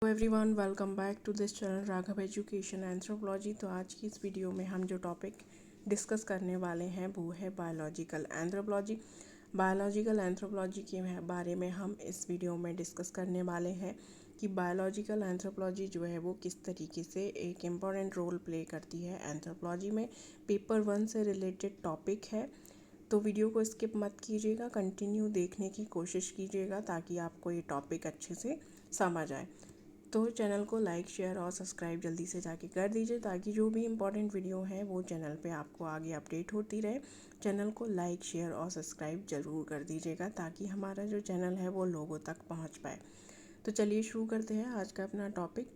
Everyone welcome back to this channel Raghav education anthropology. तो आज की इस वीडियो में हम जो टॉपिक डिस्कस करने वाले हैं वो है बायोलॉजिकल एंथ्रोपोलॉजी। बायोलॉजिकल एंथ्रोपोलॉजी के बारे में हम इस वीडियो में डिस्कस करने वाले हैं कि बायोलॉजिकल एंथ्रोपोलॉजी जो है वो किस तरीके से एक इम्पॉर्टेंट रोल प्ले करती है एंथ्रोपोलॉजी में। पेपर 1 से रिलेटेड टॉपिक है, तो वीडियो को स्किप मत कीजिएगा, कंटिन्यू देखने की कोशिश कीजिएगा ताकि आपको ये टॉपिक अच्छे से समझ आए। तो चैनल को लाइक शेयर और सब्सक्राइब जल्दी से जाके कर दीजिए ताकि जो भी इम्पोर्टेंट वीडियो है वो चैनल पे आपको आगे अपडेट होती रहे। चैनल को लाइक शेयर और सब्सक्राइब ज़रूर कर दीजिएगा ताकि हमारा जो चैनल है वो लोगों तक पहुंच पाए। तो चलिए शुरू करते हैं आज का अपना टॉपिक,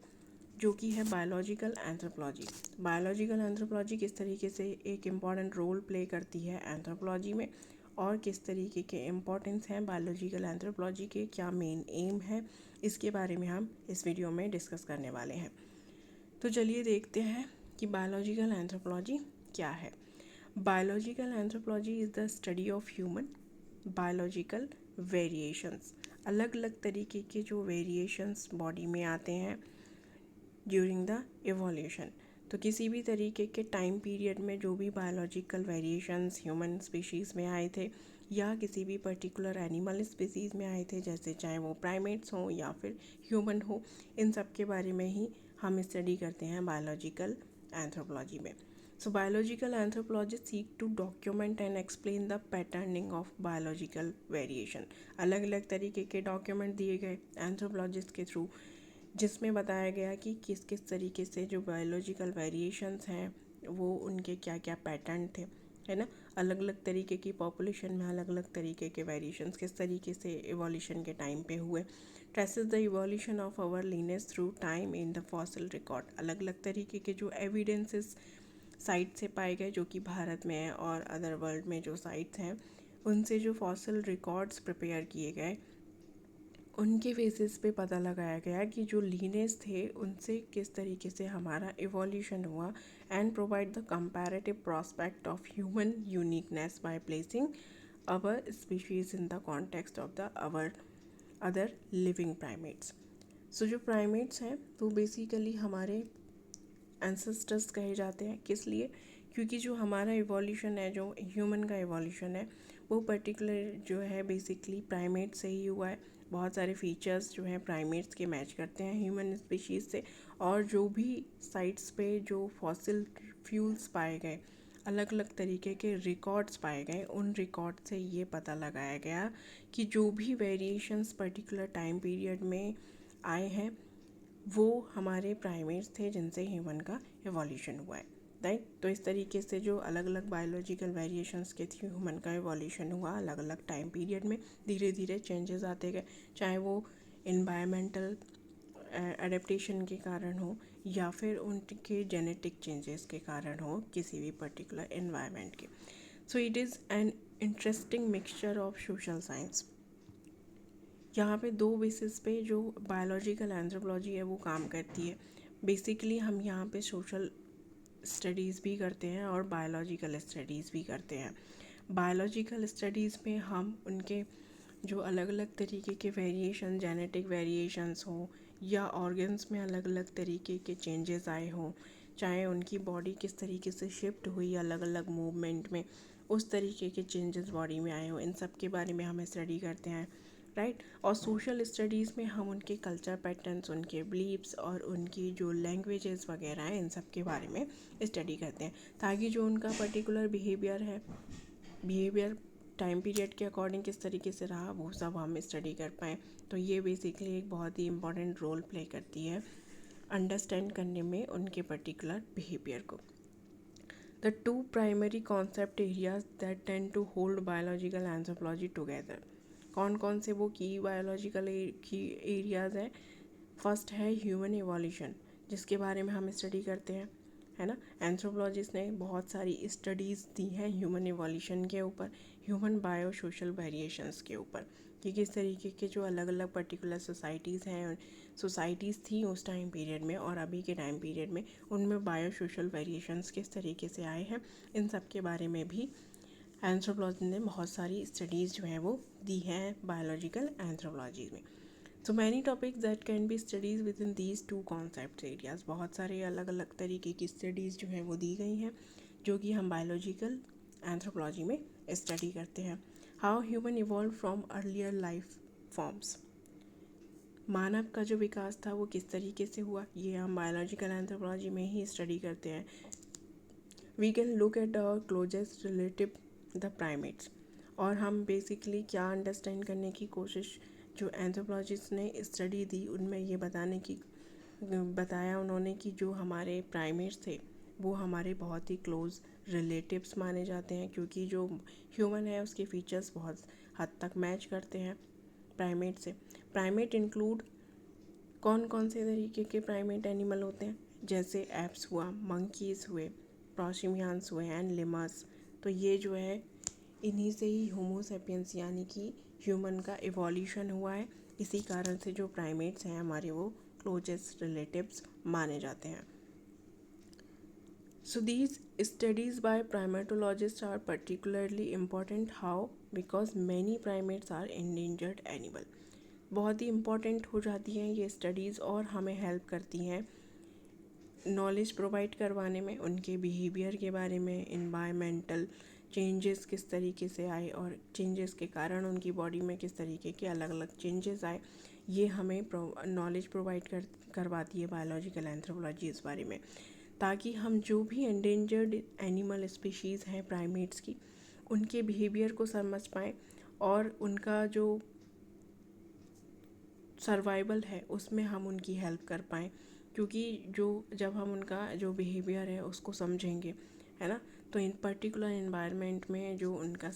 जो कि है बायोलॉजिकल एंथ्रोपोलॉजी। बायोलॉजिकल एंथ्रोपोलॉजी किस तरीके से एक इम्पॉर्टेंट रोल प्ले करती है एंथ्रोपोलॉजी में और किस तरीके के इम्पोर्टेंस हैं बायोलॉजिकल एंथ्रोपोलॉजी के, क्या मेन एम है, इसके बारे में हम इस वीडियो में डिस्कस करने वाले हैं। तो चलिए देखते हैं कि बायोलॉजिकल एंथ्रोपोलॉजी क्या है। Biological anthropology is the study of human biological variations. अलग अलग तरीके के जो वेरिएशंस बॉडी में आते हैं ड्यूरिंग द एवोल्यूशन। तो किसी भी तरीके के टाइम पीरियड में जो भी बायोलॉजिकल वेरिएशंस ह्यूमन स्पीशीज़ में आए थे या किसी भी पर्टिकुलर एनिमल स्पीसीज़ में आए थे, जैसे चाहे वो प्राइमेट्स हों या फिर ह्यूमन हो, इन सब के बारे में ही हम स्टडी करते हैं बायोलॉजिकल एंथ्रोपोलॉजी में। So biological anthropologist seek to document and explain the patterning of biological variation. अलग अलग तरीके के डॉक्यूमेंट दिए गए एंथ्रोपोलॉजिस्ट के थ्रू, जिसमें बताया गया कि किस किस तरीके से जो बायोलॉजिकल वेरिएशंस हैं वो उनके क्या क्या पैटर्न थे, है ना। अलग अलग तरीके की पॉपुलेशन में अलग अलग तरीके के वेरिएशंस किस तरीके से इवोल्यूशन के टाइम पे हुए। Traces the evolution of our lineage through time in the fossil record. अलग अलग तरीके के जो एविडेंसेस साइट से पाए गए, जो कि भारत में और अदर वर्ल्ड में जो साइट्स हैं उनसे जो फॉसिल रिकॉर्ड्स प्रिपेयर किए गए, उनके बेसिस पे पता लगाया गया कि जो लीनेज थे उनसे किस तरीके से हमारा इवोल्यूशन हुआ and provide the comparative prospect of human uniqueness by placing our species in the context of the our other living primates. So जो प्राइमेट्स हैं तो बेसिकली हमारे एंसेस्टर्स कहे जाते हैं। किस लिए? क्योंकि जो हमारा इवोल्यूशन है, जो ह्यूमन का इवोल्यूशन है, वो पर्टिकुलर जो है बेसिकली प्राइमेट से ही हुआ है। बहुत सारे फीचर्स जो हैं प्राइमेट्स के मैच करते हैं ह्यूमन स्पीशीज़ से। और जो भी साइट्स पे जो फॉसिल फ्यूल्स पाए गए, अलग अलग तरीके के रिकॉर्ड्स पाए गए, उन रिकॉर्ड से ये पता लगाया गया कि जो भी वेरिएशंस पर्टिकुलर टाइम पीरियड में आए हैं वो हमारे प्राइमेट्स थे जिनसे ह्यूमन का एवोल्यूशन हुआ है, राइट। तो इस तरीके से जो अलग अलग बायोलॉजिकल वेरिएशंस के थ्रू ह्यूमन का एवोल्यूशन हुआ अलग अलग टाइम पीरियड में, धीरे धीरे चेंजेस आते गए, चाहे वो इन्वायरमेंटल एडेप्टेशन के कारण हो या फिर उनके जेनेटिक चेंजेस के कारण हो किसी भी पर्टिकुलर एनवायरनमेंट के। So it is an interesting mixture of social science. यहाँ पे दो बेसिस पे जो बायोलॉजिकल एंथ्रोपोलॉजी है वो काम करती है। बेसिकली हम यहाँ पे सोशल स्टडीज़ भी करते हैं और बायोलॉजिकल स्टडीज़ भी करते हैं। बायोलॉजिकल स्टडीज़ में हम उनके जो अलग अलग तरीके के वेरिएशन, जेनेटिक वेरिएशंस हो या ऑर्गन्स में अलग अलग तरीके के चेंजेस आए हों, चाहे उनकी बॉडी किस तरीके से शिफ्ट हुई अलग अलग मूवमेंट में, उस तरीके के चेंजेस बॉडी में आए हों, इन सब के बारे में हम स्टडी करते हैं, राइट। और सोशल स्टडीज़ में हम उनके कल्चर पैटर्न्स, उनके बिलीव्स और उनकी जो लैंग्वेजेस वगैरह हैं इन सब के बारे में स्टडी करते हैं, ताकि जो उनका पर्टिकुलर बिहेवियर टाइम पीरियड के अकॉर्डिंग किस तरीके से रहा वो सब हम स्टडी कर पाएँ। तो ये बेसिकली एक बहुत ही इम्पॉर्टेंट रोल प्ले करती है अंडरस्टैंड करने में उनके पर्टिकुलर बिहेवियर को। The two primary concept areas that tend to hold biological anthropology together. कौन कौन से वो की बायोलॉजिकल की एरियाज़ हैं? फर्स्ट है ह्यूमन एवोल्यूशन, जिसके बारे में हम स्टडी करते हैं, है ना। एंथ्रोपोलॉजिस्ट ने बहुत सारी स्टडीज़ दी हैं ह्यूमन एवोल्यूशन के ऊपर, ह्यूमन बायो सोशल वेरिएशंस के ऊपर, कि किस तरीके के जो अलग अलग पर्टिकुलर सोसाइटीज़ थी उस टाइम पीरियड में और अभी के टाइम पीरियड में, उनमें बायो सोशल वेरिएशंस किस तरीके से आए हैं, इन सब के बारे में भी एंथ्रोपोलॉजी ने बहुत सारी स्टडीज़ जो हैं वो दी हैं बायोलॉजिकल एंथ्रोपोलॉजी में। So many topics that can be studies with in these two concept areas. बहुत सारे अलग अलग तरीके की स्टडीज़ जो हैं वो दी गई हैं जो कि हम बायोलॉजिकल एंथ्रोपोलॉजी में स्टडी करते हैं। How human evolve from earlier life forms, मानव का जो विकास था वो किस तरीके से हुआ, ये हम बायोलॉजिकल एंथ्रोपोलॉजी में ही स्टडी करते हैं। We can look at our closest relative the primates, और हम बेसिकली क्या अंडरस्टैंड करने की कोशिश जो एंथ्रोपोलॉजिस्ट ने स्टडी दी उनमें ये बताया उन्होंने कि जो हमारे प्राइमेट्स थे वो हमारे बहुत ही क्लोज रिलेटिव्स माने जाते हैं, क्योंकि जो ह्यूमन है उसके फीचर्स बहुत हद तक मैच करते हैं प्राइमेट से। प्राइमेट इंक्लूड कौन कौन से तरीके के प्राइमेट एनिमल होते हैं, जैसे एप्स हुआ, मंकीज़ हुए, प्रोसिमियंस हुए एंड लिमर्स। तो ये जो है इन्हीं से ही होमो सेपियंस यानी कि ह्यूमन का इवोल्यूशन हुआ है। इसी कारण से जो प्राइमेट्स हैं हमारे वो क्लोजेस्ट रिलेटिव्स माने जाते हैं। So these studies by primatologists are particularly important. How? Because many primates are endangered animal. बहुत ही इम्पॉर्टेंट हो जाती हैं ये स्टडीज़ और हमें हेल्प करती हैं नॉलेज प्रोवाइड करवाने में, उनके बिहेवियर के बारे में, इन्वायरमेंटल चेंजेस किस तरीके से आए और चेंजेस के कारण उनकी बॉडी में किस तरीके के अलग अलग चेंजेस आए, ये हमें नॉलेज प्रोवाइड करवाती है बायोलॉजिकल एंथ्रोपोलॉजी इस बारे में, ताकि हम जो भी एंडेंजर्ड एनिमल स्पीशीज़ हैं प्राइमेट्स की उनके बिहेवियर को समझ पाएँ और उनका जो सर्वाइवल है उसमें हम उनकी हेल्प कर पाएँ। क्योंकि जो जब हम उनका जो बिहेवियर है उसको समझेंगे, है ना, तो इन पर्टिकुलर इन्वायरमेंट में जो उनका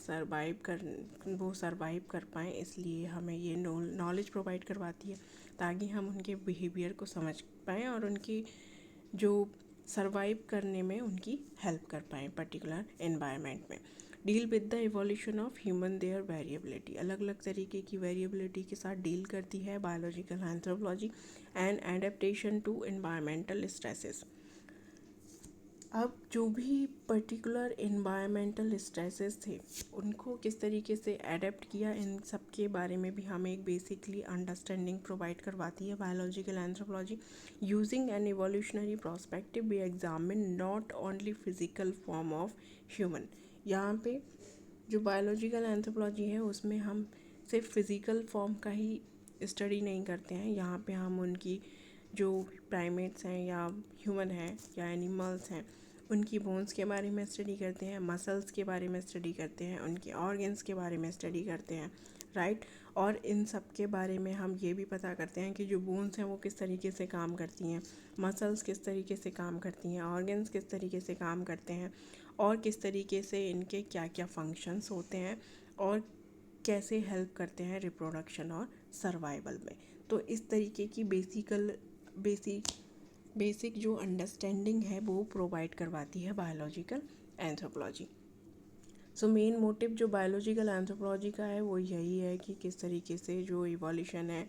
वो सरवाइव कर पाएँ, इसलिए हमें ये नॉलेज प्रोवाइड करवाती है ताकि हम उनके बिहेवियर को समझ पाएँ और उनकी जो सरवाइव करने में उनकी हेल्प कर पाएँ पर्टिकुलर एनवायरनमेंट में। Deal with the evolution of human their variability, अलग अलग तरीके की वेरिएबिलिटी के साथ डील करती है biological anthropology and adaptation to environmental stresses. अब जो भी पर्टिकुलर एनवायरमेंटल स्ट्रेसेस थे उनको किस तरीके से एडेप्ट किया, इन सब के बारे में भी हमें एक बेसिकली अंडरस्टैंडिंग प्रोवाइड करवाती है biological anthropology. Using an evolutionary perspective we examine not only physical form of human. यहाँ पे जो बायोलॉजिकल एंथ्रोपोलॉजी है उसमें हम सिर्फ फिज़िकल फॉर्म का ही स्टडी नहीं करते हैं, यहाँ पे हम उनकी जो प्राइमेट्स हैं या ह्यूमन हैं या एनिमल्स हैं उनकी बोन्स के बारे में स्टडी करते हैं, मसल्स के बारे में स्टडी करते हैं, उनके ऑर्गन्स के बारे में स्टडी करते हैं, राइट। और इन सब के बारे में हम ये भी पता करते हैं कि जो बोन्स हैं वो किस तरीके से काम करती हैं, मसल्स किस तरीके से काम करती हैं, ऑर्गन्स किस तरीके से काम करते हैं और किस तरीके से इनके क्या क्या फंक्शंस होते हैं और कैसे हेल्प करते हैं रिप्रोडक्शन और सर्वाइवल में। तो इस तरीके की बेसिक जो अंडरस्टैंडिंग है वो प्रोवाइड करवाती है biological anthropology. So main motive जो बायोलॉजिकल एंथ्रोपोलॉजी का है वो यही है कि किस तरीके से जो इवोल्यूशन है,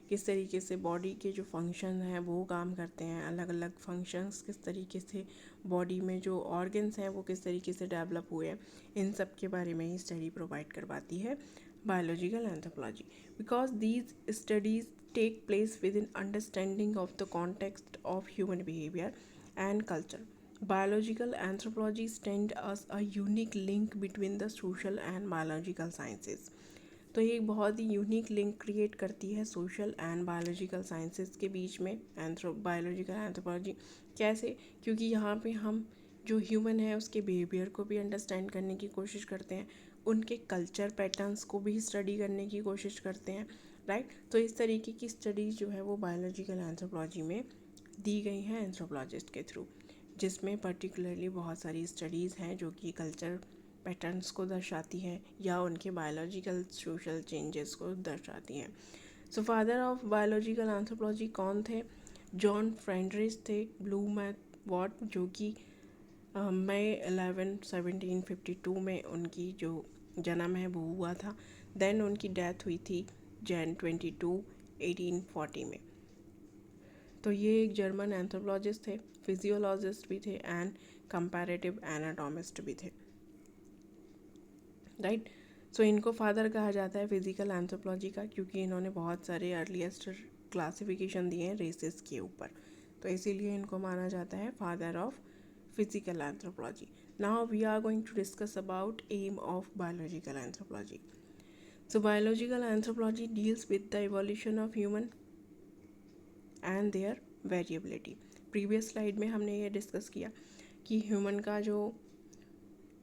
किस तरीके से बॉडी के जो फंक्शन हैं वो काम करते हैं, अलग अलग फंक्शंस किस तरीके से बॉडी में जो ऑर्गन्स हैं वो किस तरीके से डेवलप हुए हैं, इन सब के बारे में ही स्टडी प्रोवाइड करवाती है biological anthropology, because these studies take place within understanding of the context of human behavior and culture. Biological anthropology stands as a unique link between the social and biological sciences. तो ये एक बहुत ही unique link create करती है social and biological sciences के बीच में biological anthropology. कैसे? क्योंकि यहाँ पे हम जो ह्यूमन है उसके बिहेवियर को भी अंडरस्टैंड करने की कोशिश करते हैं, उनके कल्चर पैटर्न्स को भी स्टडी करने की कोशिश करते हैं, राइट। तो इस तरीके की स्टडीज़ जो है वो बायोलॉजिकल एंथ्रोपोलॉजी में दी गई हैं एंथ्रोपोलॉजिस्ट के थ्रू, जिसमें पर्टिकुलरली बहुत सारी स्टडीज़ हैं जो कि कल्चर पैटर्न्स को दर्शाती हैं या उनके बायोलॉजिकल सोशल चेंजेस को दर्शाती हैं। So father of biological anthropology कौन थे? जॉन फ्रेंड्रिज थे ब्लूम वॉट, जो कि मई 11 1752 में उनकी जो जन्म है वो हुआ था। देन उनकी डेथ हुई थी जैन 22 1840 में। तो ये एक जर्मन एंथ्रोपोलॉजिस्ट थे, फिजियोलॉजिस्ट भी थे एंड कंपैरेटिव एनाटॉमिस्ट भी थे, राइट। सो इनको फादर कहा जाता है फिजिकल एंथ्रोपोलॉजी का, क्योंकि इन्होंने बहुत सारे अर्लीस्ट क्लासिफिकेशन दिए हैं रेसेस के ऊपर, तो इसीलिए इनको माना जाता है father of physical anthropology. Now we are going to discuss about aim of biological anthropology. So biological anthropology deals with the evolution of human and their variability. Previous slide में हमने ये डिस्कस किया कि ह्यूमन का जो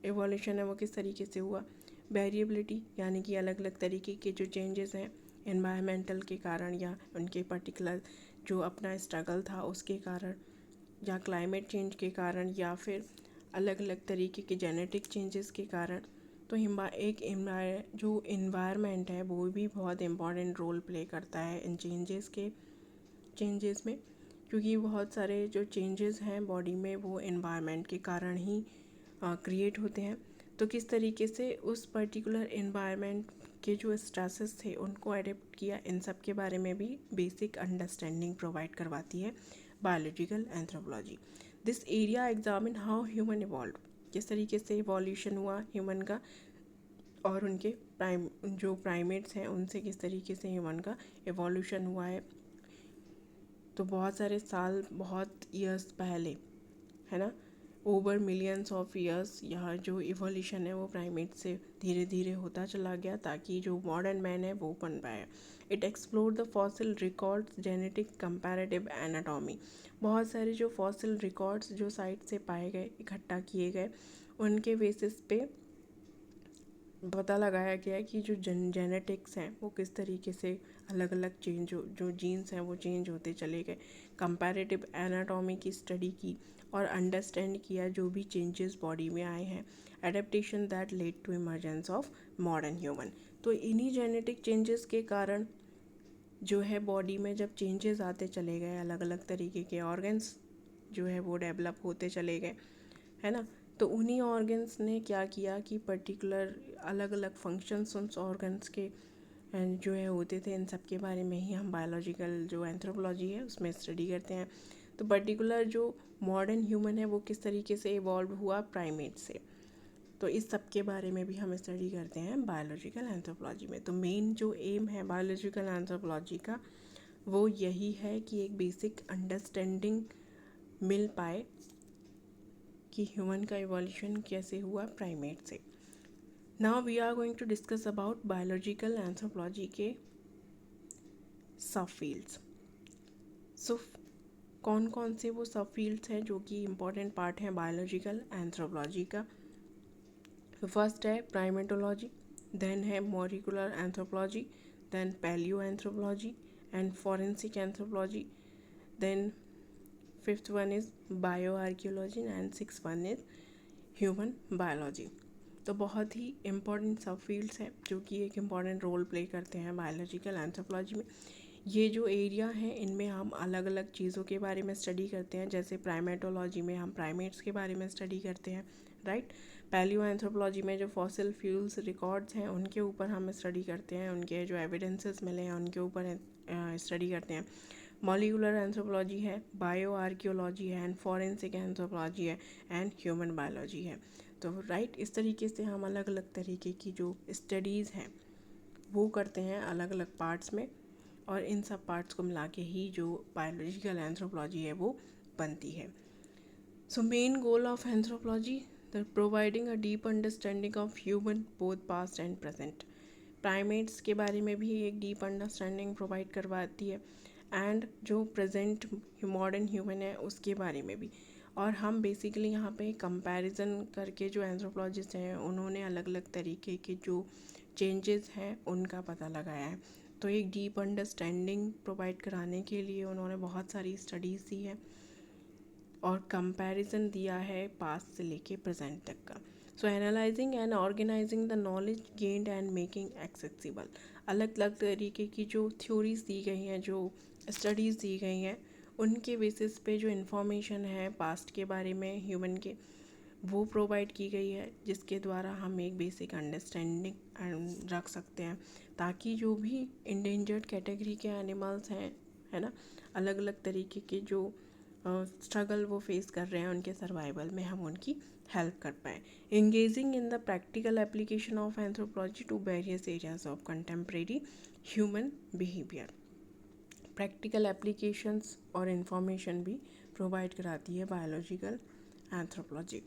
evolution है वो किस तरीके से हुआ. वेरिएबिलिटी यानी कि अलग अलग तरीके के जो चेंजेस हैं एनवायरमेंटल के कारण, या उनके पर्टिकुलर जो अपना स्ट्रगल था उसके कारण, या क्लाइमेट चेंज के कारण, या फिर अलग अलग तरीके के जेनेटिक चेंजेस के कारण. तो जो इन्वायरमेंट है वो भी बहुत इम्पॉर्टेंट रोल प्ले करता है इन चेंजेस में, क्योंकि बहुत सारे जो चेंजेस हैं बॉडी में वो इन्वायरमेंट के कारण ही क्रिएट होते हैं. तो किस तरीके से उस पर्टिकुलर इन्वायरमेंट के जो स्ट्रेसेस थे उनको अडेप्ट किया, इन सब के बारे में भी बेसिक अंडरस्टैंडिंग प्रोवाइड करवाती है biological anthropology. This area examine how human evolve, किस तरीके से इवोल्यूशन हुआ ह्यूमन का, और उनके जो प्राइमेट्स हैं उनसे किस तरीके से ह्यूमन का इवोल्यूशन हुआ है. तो बहुत सारे साल, बहुत ईयर्स पहले, है ना, ओवर मिलियंस ऑफ ईयर्स यहाँ जो इवोल्यूशन है वो प्राइमेट से धीरे धीरे होता चला गया, ताकि जो मॉडर्न मैन है वो बन पाए. It explore the fossil records, genetic comparative anatomy. बहुत सारे जो फॉसिल रिकॉर्ड्स जो साइट से पाए गए, इकट्ठा किए गए, उनके बेसिस पे पता लगाया गया है कि जो जेनेटिक्स हैं वो किस तरीके से अलग अलग चेंज, जो जीन्स हैं वो चेंज होते चले गए. कंपैरेटिव एनाटॉमी की स्टडी की और अंडरस्टैंड किया जो भी चेंजेस बॉडी में आए हैं. Adaptation that led to emergence of modern human. तो इन्हीं जेनेटिक चेंजेस के कारण जो है बॉडी में जब चेंजेस आते चले गए, अलग अलग तरीके के ऑर्गन्स जो है वो डेवलप होते चले गए, है ना. तो उन्हीं ऑर्गन्स ने क्या किया कि पर्टिकुलर अलग अलग फंक्शंस उन ऑर्गन्स के जो है होते थे. इन सब के बारे में ही हम बायोलॉजिकल जो एंथ्रोपोलॉजी है उसमें स्टडी करते हैं. तो पर्टिकुलर जो मॉडर्न ह्यूमन है वो किस तरीके से इवॉल्व हुआ प्राइमेट से, तो इस सब के बारे में भी हम स्टडी करते हैं बायोलॉजिकल एंथ्रोपोलॉजी में. तो मेन जो एम है बायोलॉजिकल एंथ्रोपोलॉजी का वो यही है कि एक बेसिक अंडरस्टैंडिंग मिल पाए कि ह्यूमन का इवोल्यूशन कैसे हुआ प्राइमेट से. Now we are going to discuss about biological anthropology के सब फील्ड्स. सो कौन कौन से वो सब फील्ड्स हैं जो कि इम्पॉर्टेंट पार्ट हैं बायोलॉजिकल एंथ्रोपोलॉजी का. फर्स्ट है प्राइमेटोलॉजी, देन है molecular anthropology, then paleo anthropology and forensic anthropology, then fifth one is bio archaeology and six one is human biology. तो बहुत ही इम्पॉर्टेंट सब फील्ड्स हैं जो कि एक इम्पॉर्टेंट रोल प्ले करते हैं बायोलॉजिकल एंथ्रोपोलॉजी में. ये जो एरिया हैं इनमें हम अलग अलग चीज़ों के बारे में स्टडी करते हैं. जैसे प्राइमेटोलॉजी में हम प्राइमेट्स के बारे में स्टडी करते हैं, राइट. पैलियो एंथ्रोपोलॉजी में जो फॉसिल फ्यूल्स रिकॉर्ड्स हैं उनके ऊपर हम स्टडी करते हैं, उनके जो एविडेंसेस मिले हैं उनके ऊपर स्टडी करते हैं. मॉलिक्यूलर एंथ्रोपोलॉजी है, बायो आर्कियोलॉजी है, एंड फॉरेंसिक एंथ्रोपोलॉजी है, एंड ह्यूमन बायोलॉजी है. तो राइट, इस तरीके से हम अलग अलग तरीके की जो स्टडीज़ हैं वो करते हैं अलग अलग पार्ट्स में, और इन सब पार्ट्स को मिला के ही जो बायोलॉजिकल एंथ्रोपोलॉजी है वो बनती है. So main goal of anthropology the providing a deep understanding of human both past and present. Primates के बारे में भी एक डीप अंडरस्टैंडिंग प्रोवाइड करवाती है, एंड जो प्रेजेंट मॉडर्न ह्यूमन है उसके बारे में भी. और हम बेसिकली यहाँ पे कंपैरिजन करके जो एंथ्रोपोलॉजिस्ट हैं उन्होंने अलग अलग तरीके के जो चेंजेस हैं उनका पता लगाया है. तो एक डीप अंडरस्टैंडिंग प्रोवाइड कराने के लिए उन्होंने बहुत सारी स्टडीज़ दी है और कंपैरिजन दिया है पास्ट से लेके प्रेजेंट तक का. So analysing and organising the knowledge gained and making accessible. अलग अलग तरीके की जो थ्योरीज दी गई हैं, जो स्टडीज़ दी गई हैं, उनके बेसिस पे जो इन्फॉर्मेशन है पास्ट के बारे में ह्यूमन के वो प्रोवाइड की गई है, जिसके द्वारा हम एक बेसिक अंडरस्टैंडिंग रख सकते हैं, ताकि जो भी इंडेंजर्ड कैटेगरी के एनिमल्स हैं, है ना, अलग अलग तरीके के जो स्ट्रगल वो फेस कर रहे हैं उनके सर्वाइवल में, हम उनकी हेल्प कर पाएँ। Engaging in the practical application of anthropology to various areas of contemporary human behaviour. Practical applications और इंफॉर्मेशन भी प्रोवाइड कराती है biological anthropology.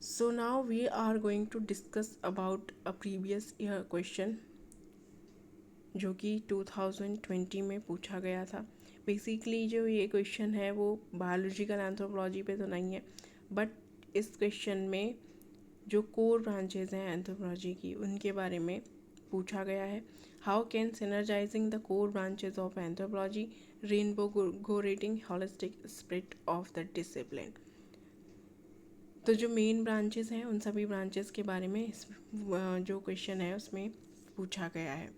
So now we are going to discuss about a previous year question जो कि 2020 में पूछा गया था। बेसिकली जो ये क्वेश्चन है वो बायोलॉजिकल एंथ्रोपोलॉजी पे तो नहीं है, बट इस क्वेश्चन में जो कोर ब्रांचेज हैं एंथ्रोपोलॉजी की उनके बारे में पूछा गया है। How can synergising the core branches of anthropology reinvigorating holistic spirit of the discipline. तो जो मेन ब्रांचेस हैं उन सभी ब्रांचेस के बारे में इस जो क्वेश्चन है उसमें पूछा गया है।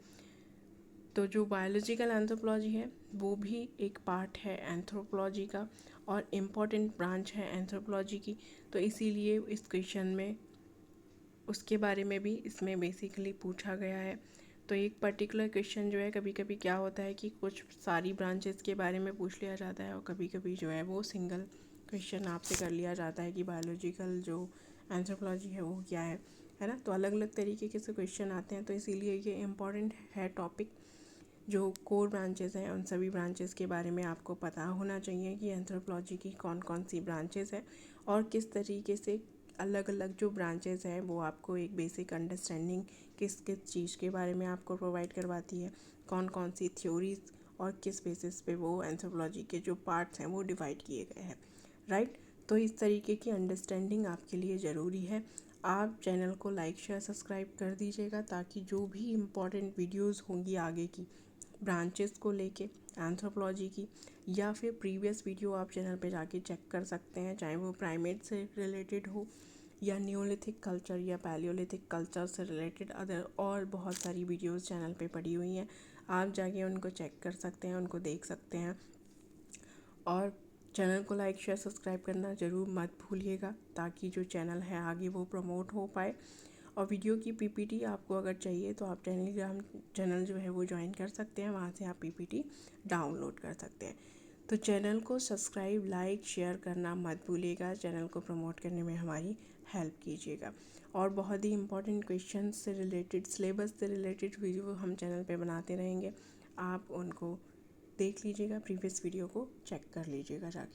तो जो बायोलॉजिकल एंथ्रोपोलॉजी है वो भी एक पार्ट है एंथ्रोपोलॉजी का और इम्पॉर्टेंट ब्रांच है एंथ्रोपोलॉजी की, तो इसीलिए इस क्वेश्चन में उसके बारे में भी इसमें बेसिकली पूछा गया है। तो एक पर्टिकुलर क्वेश्चन जो है कभी कभी क्या होता है कि कुछ सारी ब्रांचेस के बारे में पूछ लिया जाता है और कभी कभी जो है वो सिंगल क्वेश्चन आपसे कर लिया जाता है कि बायोलॉजिकल जो एंथ्रोपोलॉजी है वो क्या है ना। तो अलग अलग तरीके के से क्वेश्चन आते हैं, तो इसीलिए ये इम्पॉर्टेंट है टॉपिक। जो कोर ब्रांचेस हैं उन सभी ब्रांचेस के बारे में आपको पता होना चाहिए कि एंथ्रोपोलॉजी की कौन कौन सी ब्रांचेस हैं और किस तरीके से अलग अलग जो ब्रांचेस हैं वो आपको एक बेसिक अंडरस्टैंडिंग किस किस चीज़ के बारे में आपको प्रोवाइड करवाती है, कौन कौन सी थ्योरीज और किस बेसिस पे वो एंथ्रोपोलॉजी के जो पार्ट्स हैं वो डिवाइड किए गए हैं, राइट। तो इस तरीके की अंडरस्टैंडिंग आपके लिए ज़रूरी है। आप चैनल को लाइक शेयर सब्सक्राइब कर दीजिएगा ताकि जो भी इम्पॉर्टेंट वीडियोज़ होंगी आगे की ब्रांचेस को लेके एंथ्रोपोलॉजी की या फिर प्रीवियस वीडियो आप चैनल पे जाके चेक कर सकते हैं, चाहे वो प्राइमेट से रिलेटेड हो या न्यूलिथिक कल्चर या पैलियोलिथिक कल्चर से रिलेटेड अदर और बहुत सारी वीडियोस चैनल पे पड़ी हुई हैं। आप जाके उनको चेक कर सकते हैं, उनको देख सकते हैं और चैनल को लाइक शेयर सब्सक्राइब करना ज़रूर मत भूलिएगा ताकि जो चैनल है आगे वो प्रमोट हो पाए। और वीडियो की पीपीटी आपको अगर चाहिए तो आप टेलीग्राम चैनल जो है वो ज्वाइन कर सकते हैं, वहाँ से आप पीपीटी डाउनलोड कर सकते हैं। तो चैनल को सब्सक्राइब लाइक शेयर करना मत भूलिएगा, चैनल को प्रमोट करने में हमारी हेल्प कीजिएगा। और बहुत ही इंपॉर्टेंट क्वेश्चन से रिलेटेड सिलेबस से रिलेटेड वीडियो हम चैनल पे बनाते रहेंगे, आप उनको देख लीजिएगा, प्रीवियस वीडियो को चेक कर लीजिएगा जाके।